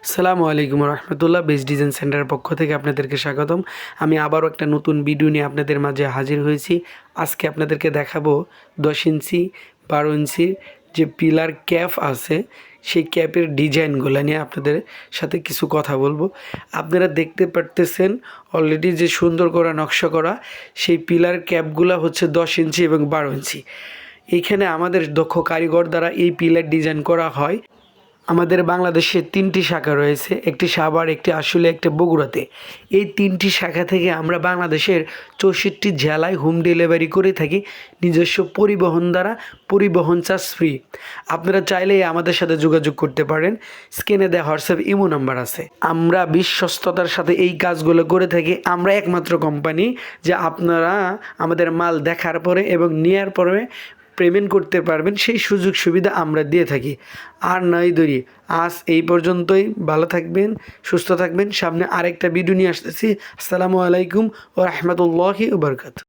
আসসালামু আলাইকুম রহমতুল্লাহ। Best design সেন্টারের পক্ষ থেকে আপনাদেরকে স্বাগতম। আমি আবারও একটা নতুন ভিডিও নিয়ে আপনাদের মাঝে হাজির হয়েছি। আজকে আপনাদেরকে দেখাবো 10 ইঞ্চি 12 ইঞ্চির যে পিলার ক্যাপ আছে সেই ক্যাপের ডিজাইনগুলো নিয়ে আপনাদের সাথে কিছু কথা বলবো। আপনারা দেখতে পারতেছেন অলরেডি যে সুন্দর করা নকশা করা সেই পিলার ক্যাপগুলো হচ্ছে 10 ইঞ্চি এবং 12 ইঞ্চি। এইখানে আমাদের দক্ষ কারিগর দ্বারা এই পিলার ডিজাইন করা হয়। আমাদের বাংলাদেশে 3টি শাখা রয়েছে, একটি সাভার, একটি আশুলিয়া, একটি বগুড়াতে। এই 3টি শাখা থেকে আমরা বাংলাদেশের 64 জেলায় হোম ডেলিভারি করে থাকি নিজস্ব পরিবহন দ্বারা, পরিবহন চার্জ ফ্রি। আপনারা চাইলেই আমাদের সাথে যোগাযোগ করতে পারেন। স্ক্রিনে দেওয়া হোয়াটসঅ্যাপ ইমো নাম্বার আছে। আমরা বিশ্বস্ততার সাথে এই কাজগুলো করে থাকি। আমরা একমাত্র কোম্পানি যে আপনারা আমাদের মাল দেখার পরে এবং নেওয়ার পরে পেমেন্ট করতে পারবেন, সেই সুযোগ সুবিধা আমরা দিয়ে থাকি। আর নয় দেরি, আজ এই পর্যন্তই। ভালো থাকবেন, সুস্থ থাকবেন। সামনে আরেকটা ভিডিও নিয়ে আসতেছি। আসসালামু আলাইকুম ওয়া রাহমাতুল্লাহি ওয়া বারাকাতুহু।